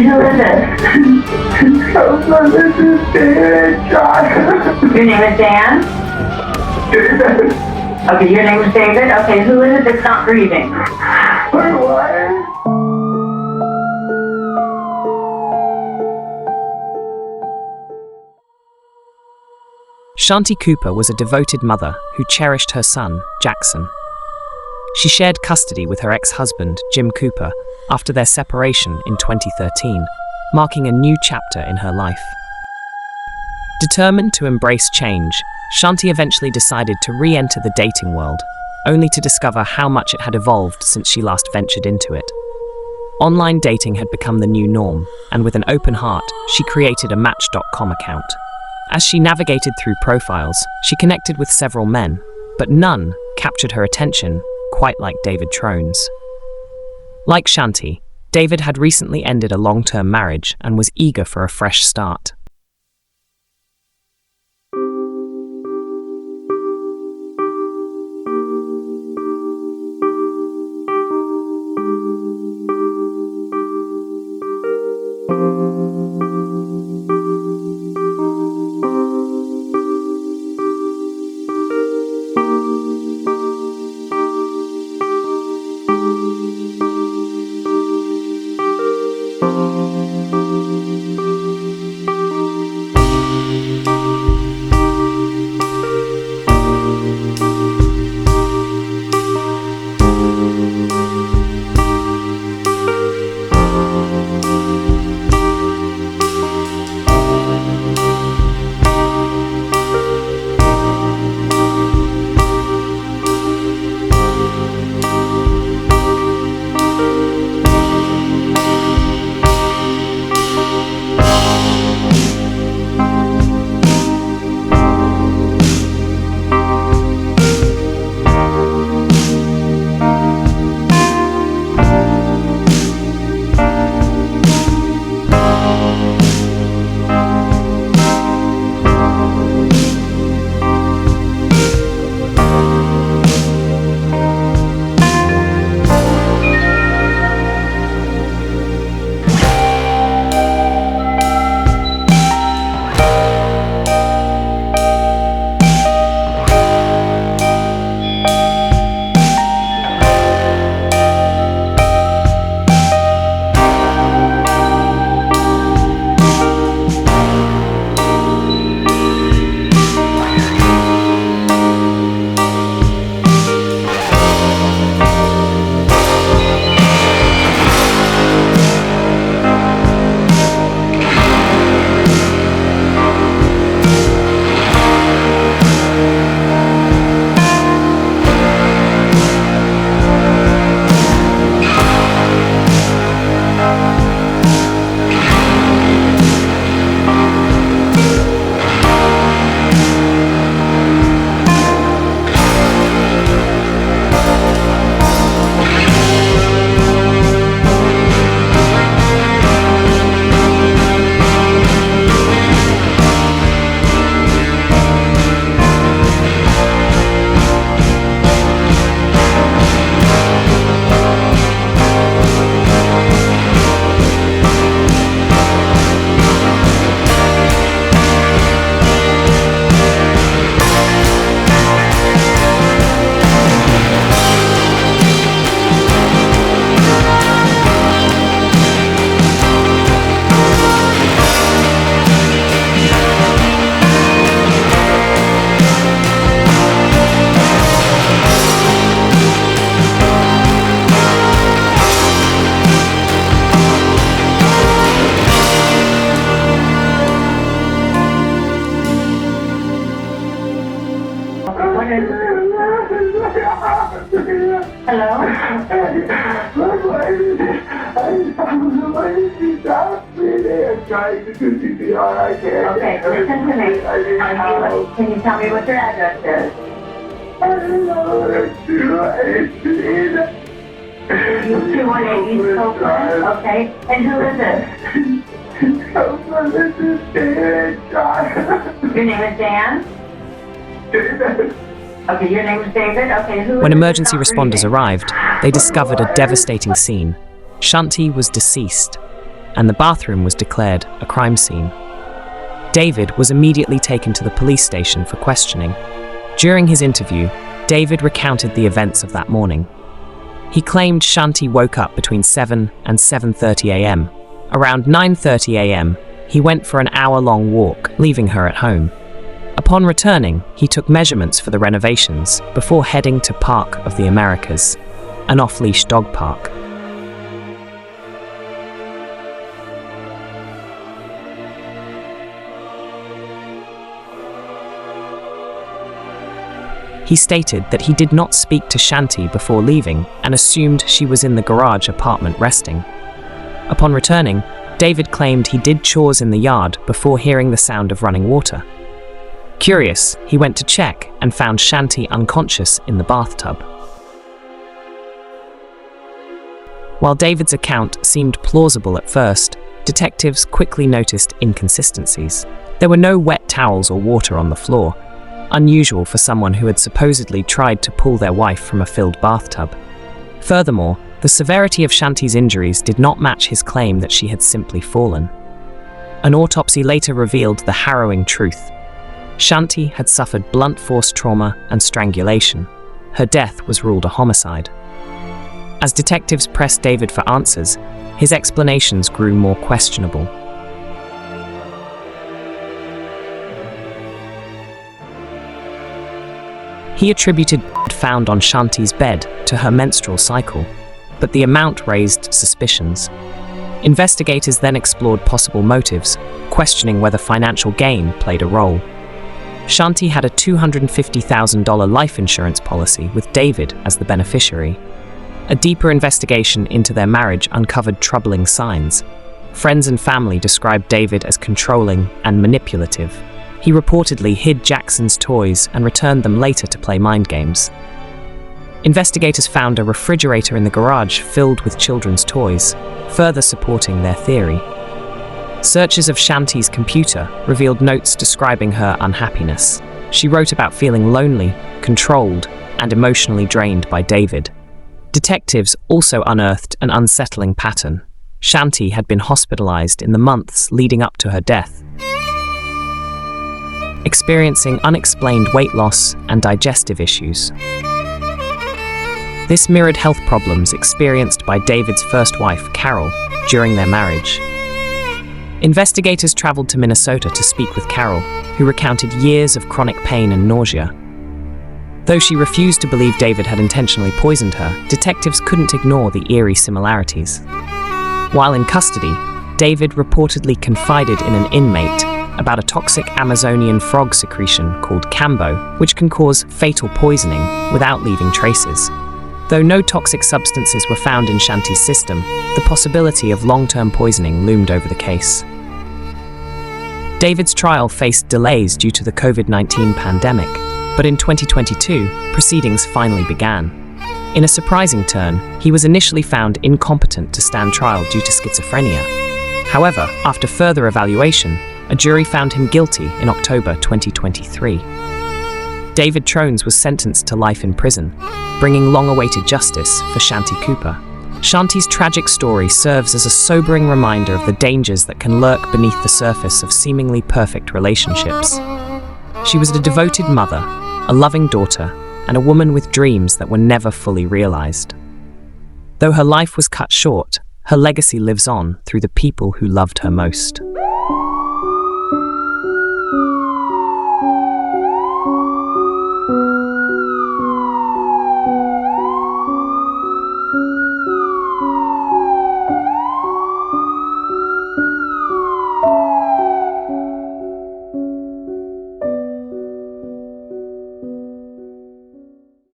who is it? Cooper, this is Dan, John. Your name is Dan? David. Okay, your name is David? Okay, who is it that's not breathing? My wife. Shanti Cooper was a devoted mother who cherished her son, Jackson. She shared custody with her ex-husband, Jim Cooper, after their separation in 2013, marking a new chapter in her life. Determined to embrace change, Shanti eventually decided to re-enter the dating world, only to discover how much it had evolved since she last ventured into it. Online dating had become the new norm, and with an open heart, she created a Match.com account. As she navigated through profiles, she connected with several men, but none captured her attention quite like David Cooper-Tronnes. Like Shanti, David had recently ended a long-term marriage and was eager for a fresh start. Hello? Trying to do CPR, I can't. Okay, listen to me. Can you tell me what your address is? I don't know. It's 218. 218 East Copeland? Okay. And who is it? Cooper, this is Dan, John. Your name is Dan? David. Okay, your name is David? Okay, who is When it emergency that's not responders breathing? arrived, they discovered a devastating scene. Shanti was deceased. and the bathroom was declared a crime scene. David was immediately taken to the police station for questioning. During his interview, David recounted the events of that morning. He claimed Shanti woke up between 7 and 7:30 a.m. Around 9:30 a.m., he went for an hour-long walk, leaving her at home. Upon returning, he took measurements for the renovations before heading to Park of the Americas, an off-leash dog park. He stated that he did not speak to Shanti before leaving and assumed she was in the garage apartment resting. Upon returning, David claimed he did chores in the yard before hearing the sound of running water. Curious, he went to check and found Shanti unconscious in the bathtub. While David's account seemed plausible at first, detectives quickly noticed inconsistencies. There were no wet towels or water on the floor, unusual for someone who had supposedly tried to pull their wife from a filled bathtub. Furthermore, the severity of Shanti's injuries did not match his claim that she had simply fallen. An autopsy later revealed the harrowing truth. Shanti had suffered blunt force trauma and strangulation. Her death was ruled a homicide. As detectives pressed David for answers, his explanations grew more questionable. He attributed blood found on Shanti's bed to her menstrual cycle, but the amount raised suspicions. Investigators then explored possible motives, questioning whether financial gain played a role. Shanti had a $250,000 life insurance policy with David as the beneficiary. A deeper investigation into their marriage uncovered troubling signs. Friends and family described David as controlling and manipulative. He reportedly hid Jackson's toys and returned them later to play mind games. Investigators found a refrigerator in the garage filled with children's toys, further supporting their theory. Searches of Shanti's computer revealed notes describing her unhappiness. She wrote about feeling lonely, controlled, and emotionally drained by David. Detectives also unearthed an unsettling pattern. Shanti had been hospitalized in the months leading up to her death, experiencing unexplained weight loss and digestive issues. This mirrored health problems experienced by David's first wife, Carol, during their marriage. Investigators traveled to Minnesota to speak with Carol, who recounted years of chronic pain and nausea. Though she refused to believe David had intentionally poisoned her, detectives couldn't ignore the eerie similarities. While in custody, David reportedly confided in an inmate about a toxic Amazonian frog secretion called cambo, which can cause fatal poisoning without leaving traces. Though no toxic substances were found in Shanti's system, the possibility of long-term poisoning loomed over the case. David's trial faced delays due to the COVID-19 pandemic, but in 2022, proceedings finally began. In a surprising turn, he was initially found incompetent to stand trial due to schizophrenia. However, after further evaluation, a jury found him guilty in October 2023. David Cooper-Tronnes was sentenced to life in prison, bringing long-awaited justice for Shanti Cooper. Shanti's tragic story serves as a sobering reminder of the dangers that can lurk beneath the surface of seemingly perfect relationships. She was a devoted mother, a loving daughter, and a woman with dreams that were never fully realized. Though her life was cut short, her legacy lives on through the people who loved her most.